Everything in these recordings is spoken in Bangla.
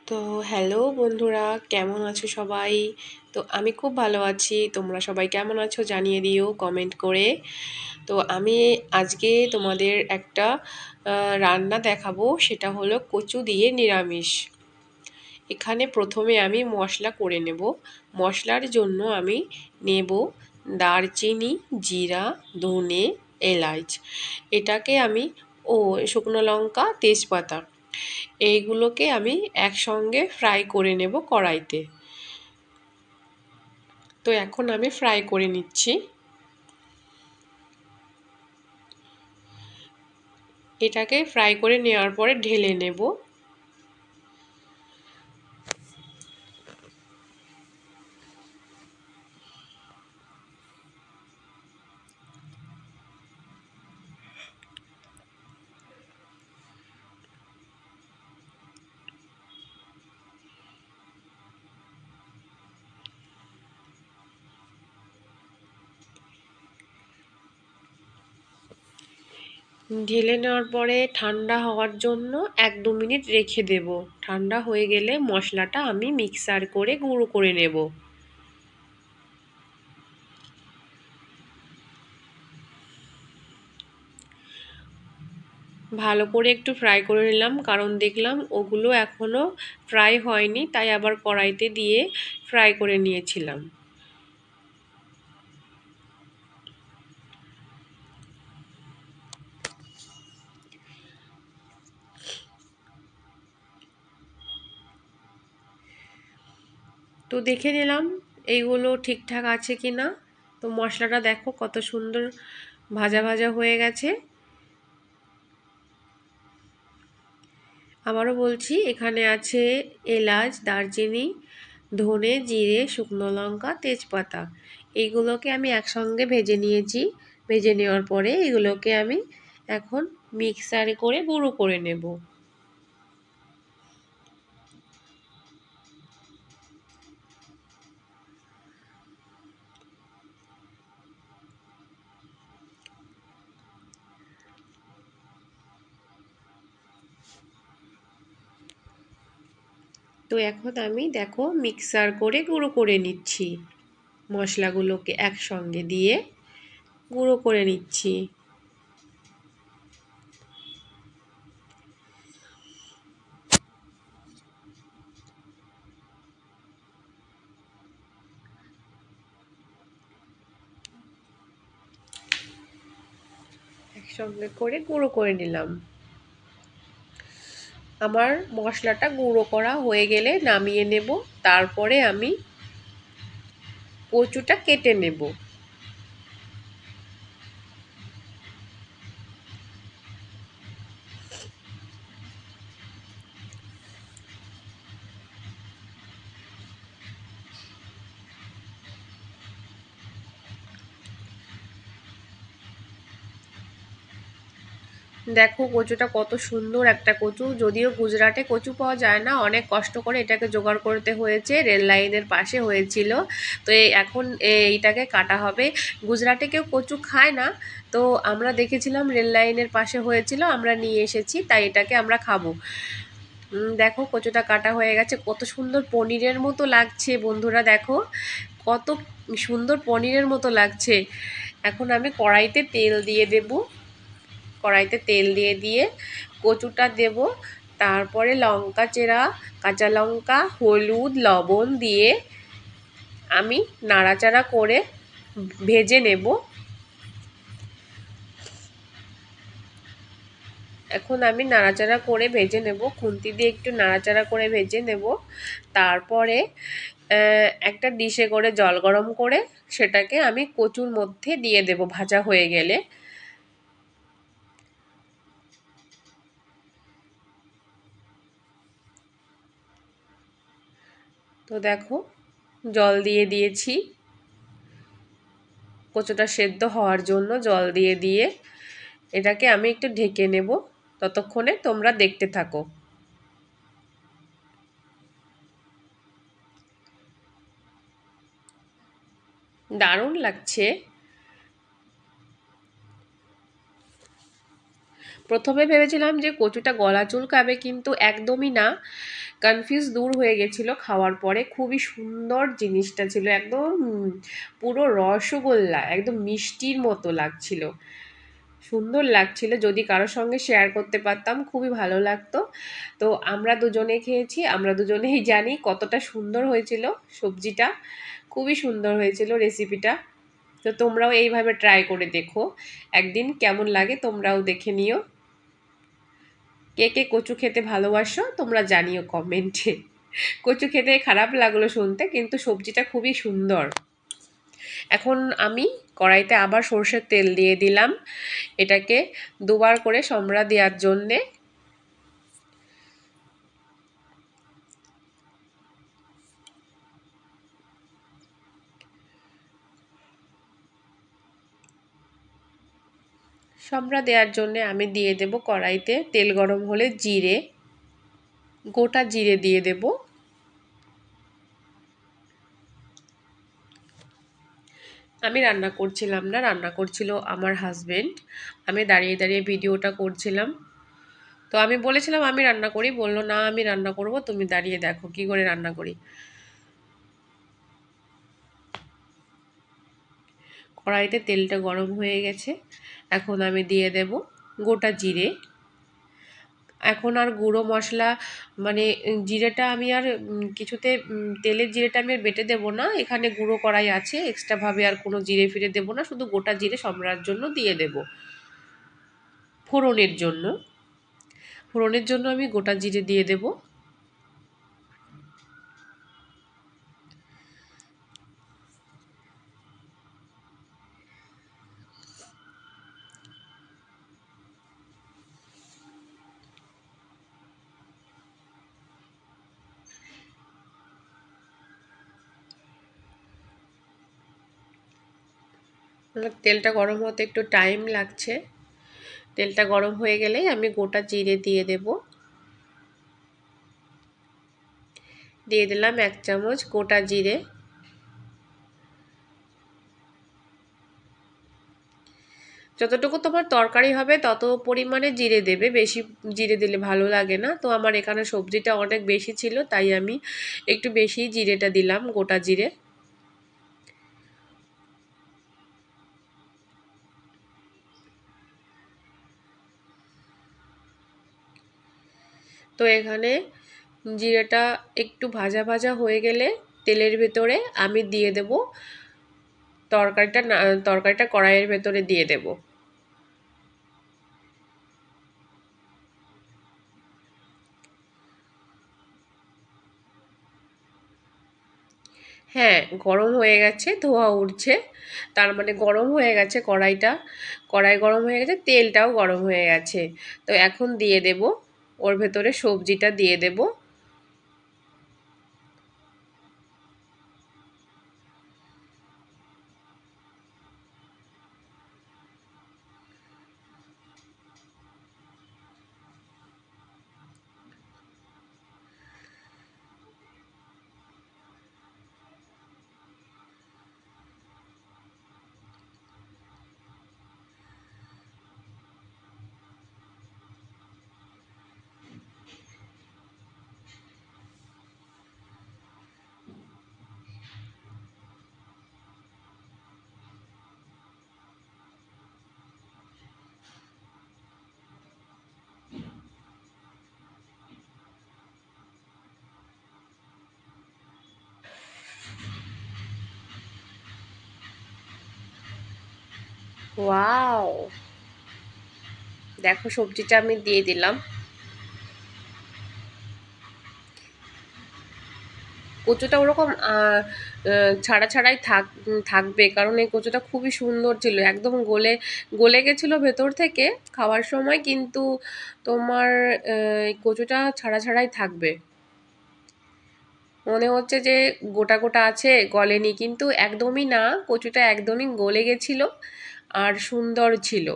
তো হ্যালো বন্ধুরা, কেমন আছো সবাই? তো আমি খুব ভালো আছি। তোমরা সবাই কেমন আছো জানিয়ে দিও কমেন্ট করে। তো আমি আজকে তোমাদের একটা রান্না দেখাবো, সেটা হলো কচু দিয়ে নিরামিষ। এখানে প্রথমে আমি মশলা করে নেব। মশলার জন্য আমি নেব দারচিনি, জিরা, ধনে, এলাচ। এটাকে আমি শুকনো লঙ্কা, তেজপাতা, এইগুলোকে আমি একসঙ্গে ফ্রাই করে নেব কড়াইতে। তো এখন আমি ফ্রাই করে নিচ্ছি। এটাকে ফ্রাই করে নেওয়ার পরে ঢেলে নেব। ঢেলে নেওয়ার পরে ঠান্ডা হওয়ার জন্য 1-2 মিনিট রেখে দেব। ঠান্ডা হয়ে গেলে মশলাটা আমি মিক্সার করে গুঁড়ো করে নেব। ভালো করে একটু ফ্রাই করে নিলাম, কারণ দেখলাম ওগুলো এখনও ফ্রাই হয়নি, তাই আবার কড়াইতে দিয়ে ফ্রাই করে নিয়েছিলাম। তো দেখে নিলাম এইগুলো ঠিকঠাক আছে কি না। তো মশলাটা দেখো কত সুন্দর ভাজা ভাজা হয়ে গেছে। আবারও বলছি, এখানে আছে এলাচ, দারচিনি, ধনে, জিরে, শুকনো লঙ্কা, তেজপাতা। এইগুলোকে আমি একসঙ্গে ভেজে নিয়েছি। ভেজে নেওয়ার পরে এগুলোকে আমি এখন মিক্সারে করে গুঁড়ো করে নেব। তো এখন আমি দেখো মিক্সার করে গুঁড়ো করে নিচ্ছি। মশলাগুলোকে একসঙ্গে দিয়ে গুঁড়ো করে নিচ্ছি। একসঙ্গে করে গুঁড়ো করে নিলাম। আমার মশলাটা গুঁড়ো করা হয়ে গেলে নামিয়ে নেব। তারপরে আমি কচুটা কেটে নেব। দেখো কচুটা কত সুন্দর একটা কচু। যদিও গুজরাটে কচু পাওয়া যায় না, অনেক কষ্ট করে এটাকে জোগাড় করতে হয়েছে, রেল লাইনের পাশে হয়েছিল। তো এখন এইটাকে কাটা হবে। গুজরাটে কেউ কচু খায় না, তো আমরা দেখেছিলাম রেল লাইনের পাশে হয়েছিল, আমরা নিয়ে এসেছি, তাই এটাকে আমরা খাবো। দেখো কচুটা কাটা হয়ে গেছে, কত সুন্দর পনিরের মতো লাগছে বন্ধুরা। দেখো কত সুন্দর পনিরের মতো লাগছে। এখন আমি কড়াইতে তেল দিয়ে দেব। কড়াইতে তেল দিয়ে কচুটা দেব। তারপরে লঙ্কা চেরা, কাঁচা লঙ্কা, হলুদ, লবণ দিয়ে আমি নাড়াচাড়া করে ভেজে নেব। এখন আমি নাড়াচাড়া করে ভেজে নেব, খুন্তি দিয়ে একটু নাড়াচাড়া করে ভেজে নেব। তারপরে একটা ডিশে করে জল গরম করে সেটাকে আমি কচুর মধ্যে দিয়ে দেব ভাজা হয়ে গেলে। তো দেখো জল দিয়ে দিয়েছি, কচুটা সেদ্ধ হওয়ার জন্য জল দিয়ে এটাকে আমি একটু ঢেকে নেব। ততক্ষণে তোমরা দেখতে থাকো। দারুণ লাগছে। প্রথমে ভেবেছিলাম যে কচুটা গলা চুলকাবে, কিন্তু একদমই না। কনফিউজ দূর হয়ে গেছিলো খাওয়ার পরে। খুবই সুন্দর জিনিসটা ছিল, একদম পুরো রসগোল্লা, একদম মিষ্টির মতো লাগছিল, সুন্দর লাগছিল। যদি কারোর সঙ্গে শেয়ার করতে পারতাম খুবই ভালো লাগতো। তো আমরা দুজনে খেয়েছি, আমরা দুজনেই জানি কতটা সুন্দর হয়েছিল সবজিটা, খুবই সুন্দর হয়েছিল রেসিপিটা। তো তোমরাও এইভাবে ট্রাই করে দেখো একদিন, কেমন লাগে তোমরাও দেখে নিও। কে কে কচু খেতে ভালোবাসো তোমরা জানিও কমেন্টে। কচু খেতে খারাপ লাগলো শুনতে, কিন্তু সবজিটা খুবই সুন্দর। এখন আমি কড়াইতে আবার সরষের তেল দিয়ে দিলাম, এটাকে দুবার করে সম্রা দেওয়ার জন্যে। সম্রা দেওয়ার জন্যে আমি দিয়ে দেব কড়াইতে, তেল গরম হলে জিরে, গোটা জিরে দিয়ে দেব। আমি রান্না করছিলাম না, রান্না করছিল আমার হাজবেন্ড। আমি দাঁড়িয়ে দাঁড়িয়ে ভিডিওটা করছিলাম। তো আমি বলেছিলাম আমি রান্না করি, বললো না আমি রান্না করব, তুমি দাঁড়িয়ে দেখো কি করে রান্না করি। কড়াইতে তেলটা গরম হয়ে গেছে, এখন আমি দিয়ে দেব গোটা জিরে। এখন আর গুঁড়ো মশলা, মানে জিরেটা আমি আর কিছুতে, তেলের জিরেটা আমি আর বেটে দেবো না, এখানে গুঁড়ো করাই আছে, এক্সট্রাভাবে আর কোনো জিরে ফিরে দেবো না, শুধু গোটা জিরে সম্রার জন্য দিয়ে দেব। ফোড়নের জন্য, ফোড়নের জন্য আমি গোটা জিরে দিয়ে দেব। তেলটা গরম হতে একটু টাইম লাগছে। তেলটা গরম হয়ে গেলেই আমি গোটা জিরে দিয়ে দেব। দিয়ে দিলাম 1 চামচ গোটা জিরে। যতটুকু তোমার তরকারি হবে তত পরিমাণে জিরে দেবে, বেশি জিরে দিলে ভালো লাগে না। তো আমার এখানে সবজিটা অনেক বেশি ছিল, তাই আমি একটু বেশি জিরেটা দিলাম, গোটা জিরে। তো এখানে জিরেটা একটু ভাজা ভাজা হয়ে গেলে তেলের ভেতরে আমি দিয়ে দেব তরকারিটা, তরকারিটা কড়াইয়ের ভেতরে দিয়ে দেব। হ্যাঁ, গরম হয়ে গেছে, ধোঁয়া উঠছে, তার মানে গরম হয়ে গেছে কড়াইটা। কড়াই গরম হয়ে গেছে, তেলটাও গরম হয়ে গেছে। তো এখন দিয়ে দেব, ওর ভেতরে সবজিটা দিয়ে দেব। ওয়াও, দেখো সবজিটা আমি দিয়ে দিলাম। কচুটা ওরকম ছাড়া ছাড়াই থাকবে, কারণ এই কচুটা খুবই সুন্দর ছিল, একদম গলে গলে গেছিলো ভেতর থেকে খাওয়ার সময়, কিন্তু তোমার এই কচুটা ছাড়া ছাড়াই থাকবে। মনে হচ্ছে যে গোটা গোটা আছে, গলেনি, কিন্তু একদমই না, কচুটা একদমই গলে গেছিলো আর সুন্দর ছিল।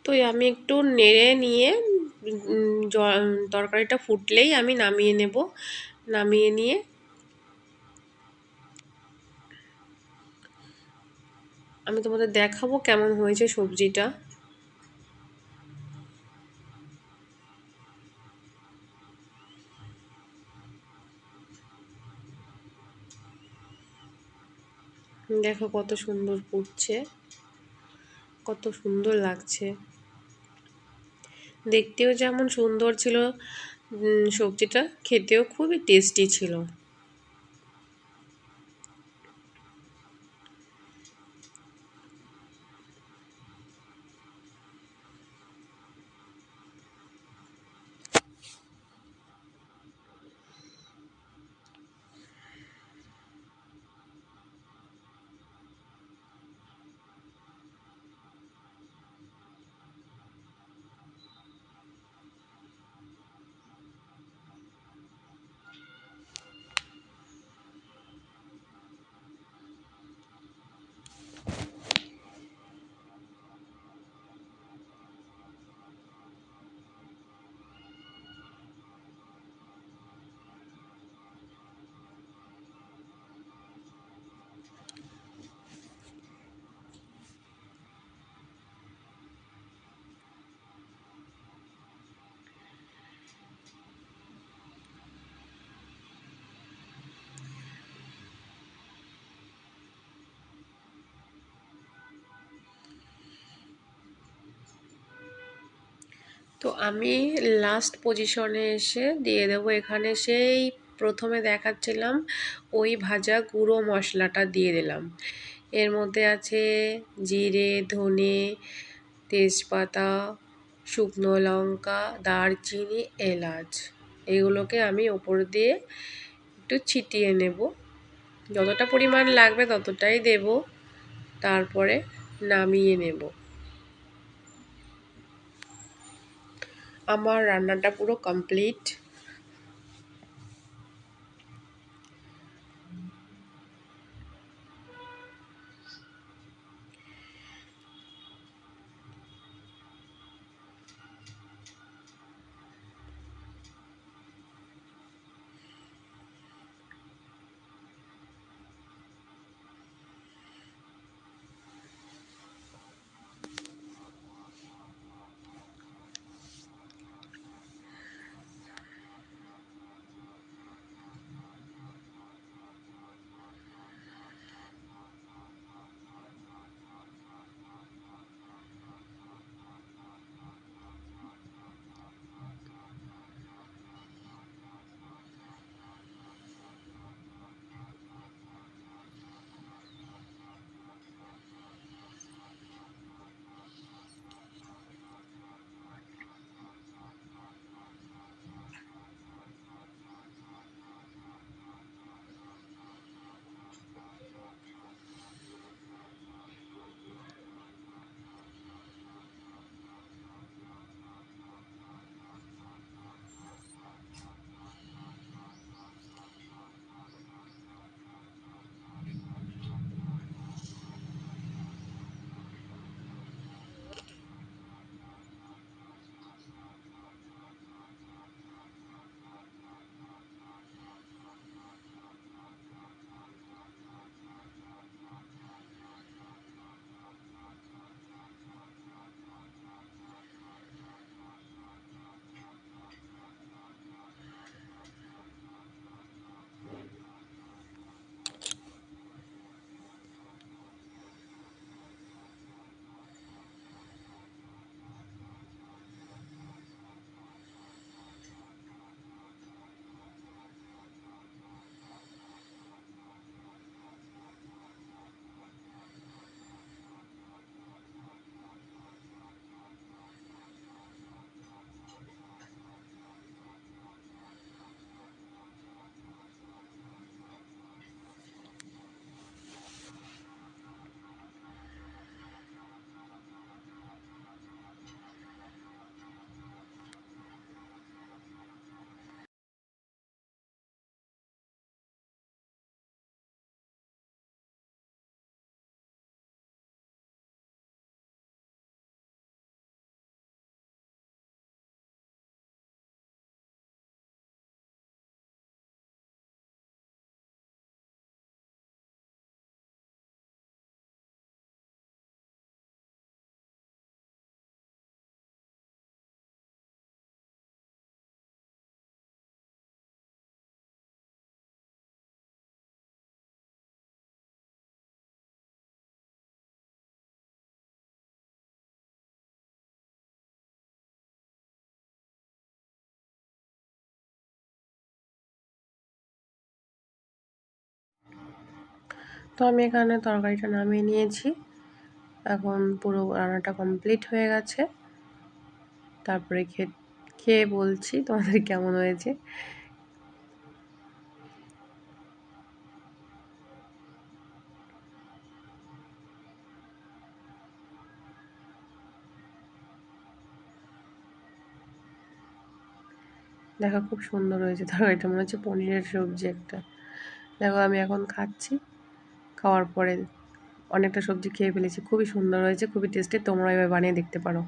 তো আমি একটু নেড়ে নিয়ে তরকারিটা ফুটলেই আমি নামিয়ে নেব। নামিয়ে নিয়ে আমি তোমাদের দেখাবো কেমন হয়েছে সবজিটা। দেখো কত সুন্দর ফুটছে, কত সুন্দর লাগছে, দেখতেও যেমন সুন্দর ছিল, সবজিটা খেতেও খুবই টেস্টি ছিল। তো আমি লাস্ট পজিশনে এসে দিয়ে দেবো এখানে সেই প্রথমে দেখাচ্ছিলাম ওই ভাজা গুঁড়ো মশলাটা দিয়ে দিলাম। এর মধ্যে আছে জিরে, ধনে, তেজপাতা, শুকনো লঙ্কা, দারচিনি, এলাচ। এগুলোকে আমি ওপর দিয়ে একটু ছিটিয়ে নেব, যতটা পরিমাণ লাগবে ততটাই দেব, তারপরে নামিয়ে নেব। আমার রান্নাটা পুরো কমপ্লিট। তো আমি এখানে তরকারিটা নামিয়ে নিয়েছি। এখন পুরো রান্নাটা কমপ্লিট হয়ে গেছে। তারপরে খেয়ে বলছি তোমাদের কেমন হয়েছে। দেখো খুব সুন্দর হয়েছে তরকারিটা, মনে হচ্ছে পনিরের সবজি একটা। দেখো আমি এখন খাচ্ছি, খাওয়ার পরে অনেকটা সবজি খেয়ে ফেলেছি। খুবই সুন্দর হয়েছে, খুবই টেস্টি। তোমরা এবার বানিয়ে দেখতে পারো।